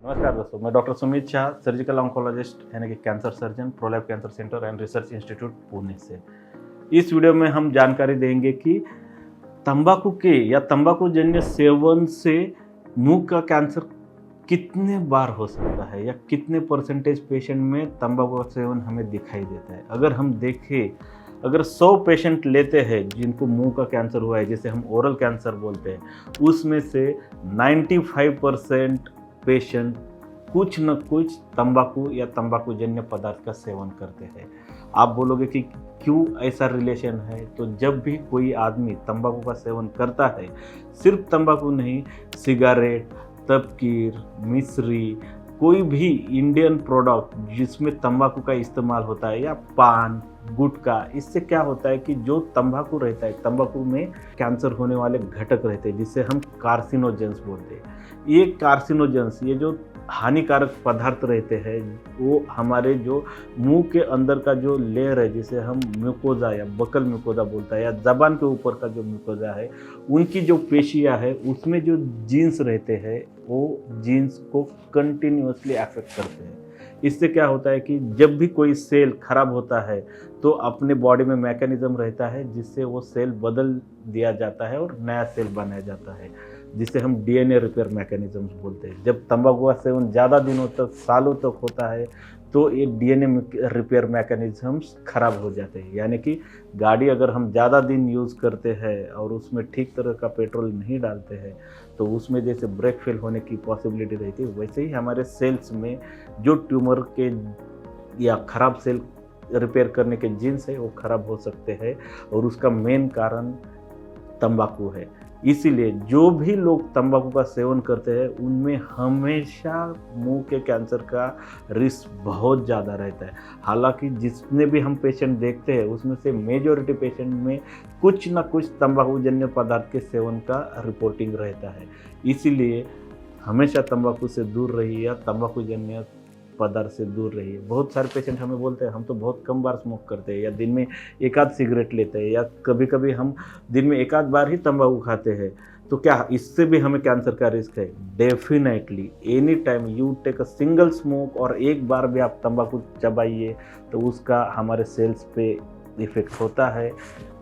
नमस्कार दोस्तों, मैं doctor Sumit Shah, surgical oncologist यानी कि cancer surgeon, Prolab cancer centre and research institute Pune से। इस वीडियो में हम जानकारी देंगे कि तंबाकू के या तंबाकू जन्य सेवन से मुंह का कैंसर कितने बार हो सकता है या कितने परसेंटेज पेशेंट में तंबाकू का सेवन हमें दिखाई देता है। अगर हम देखें, अगर 100 पेशेंट लेते हैं जिनको मुंह का कैंसर हुआ है, जिसे हम ओरल कैंसर बोलते हैं, उसमें से 95% पेशेंट कुछ न कुछ तंबाकू या तंबाकू जन्य पदार्थ का सेवन करते हैं। आप बोलोगे कि क्यों ऐसा रिलेशन है? तो जब भी कोई आदमी तंबाकू का सेवन करता है, सिर्फ तंबाकू नहीं, सिगारेट, तबकीर, मिश्री, कोई भी इंडियन प्रोडक्ट जिसमें तंबाकू का इस्तेमाल होता है, या पान, गुटखा, इससे क्या होता है कि जो तंबाकू रहता है, तंबाकू में कैंसर होने वाले घटक रहते हैं जिसे हम कार्सिनोजेंस बोलते हैं। ये कार्सिनोजेंस, ये जो हानिकारक पदार्थ रहते हैं, वो हमारे जो मुंह के अंदर का जो लेयर है, जिसे हम म्यूकोजा या बकल म्यूकोजा बोलता है, या जबान के ऊपर का जो म्यूकोजा है, उनकी जो पेशियां है, उसमें जो जीन्स रहते हैं, वो जीन्स को कंटिन्यूअसली अफेक्ट करते हैं। इससे क्या होता है कि जब भी कोई सेल खराब होता है तो अपने बॉडी में मैकेनिज्म रहता है जिससे वो सेल बदल दिया जाता है और नया सेल बनाया जाता है, जिसे हम डीएनए रिपेयर मैकेनिज्म्स बोलते हैं। जब तंबाकू का सेवन ज़्यादा दिनों तक, सालों तक होता है तो ये डीएनए रिपेयर मैकेनिज्म्स खराब हो जाते हैं। यानी कि गाड़ी अगर हम ज़्यादा दिन यूज़ करते हैं और उसमें ठीक तरह का पेट्रोल नहीं डालते हैं तो उसमें जैसे ब्रेक फेल होने की पॉसिबिलिटी रहती है, वैसे ही हमारे सेल्स में जो ट्यूमर के या ख़राब सेल रिपेयर करने के जीन्स है वो ख़राब हो सकते हैं, और उसका मेन कारण तंबाकू है। इसीलिए जो भी लोग तंबाकू का सेवन करते हैं उनमें हमेशा मुंह के कैंसर का रिस्क बहुत ज़्यादा रहता है। हालांकि जितने भी हम पेशेंट देखते हैं उसमें से मेजॉरिटी पेशेंट में कुछ ना कुछ तंबाकू जन्य पदार्थ के सेवन का रिपोर्टिंग रहता है। इसीलिए हमेशा तंबाकू से दूर रहिए या तंबाकू जन्य पदार्थ से दूर रहिए। बहुत सारे पेशेंट हमें बोलते हैं हम तो बहुत कम बार स्मोक करते हैं, या दिन में एक आध सिगरेट लेते हैं, या कभी कभी हम दिन में एक आध बार ही तंबाकू खाते हैं, तो क्या इससे भी हमें कैंसर का रिस्क है? Definitely. Any time you take a single smoke और एक बार भी आप तंबाकू चबाइए तो उसका हमारे सेल्स पे इफेक्ट होता है,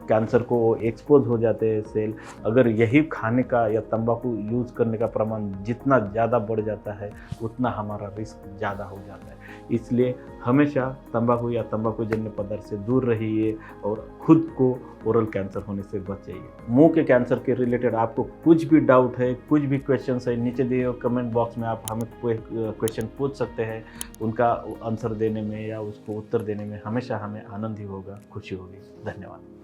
कैंसर को एक्सपोज हो जाते हैं सेल। अगर यही खाने का या तंबाकू यूज़ करने का प्रमाण जितना ज़्यादा बढ़ जाता है उतना हमारा रिस्क ज़्यादा हो जाता है। इसलिए हमेशा तंबाकू या तंबाकू जन्य पदार्थ से दूर रहिए और खुद को ओरल कैंसर होने से बचाइए। मुंह के कैंसर के रिलेटेड आपको कुछ भी डाउट है, कुछ भी क्वेश्चन है, नीचे दिए हुए कमेंट बॉक्स में आप हमें कोई क्वेश्चन पूछ सकते हैं। उनका आंसर देने में या उसको उत्तर देने में हमेशा हमें आनंद ही होगा, खुशी होगी। धन्यवाद।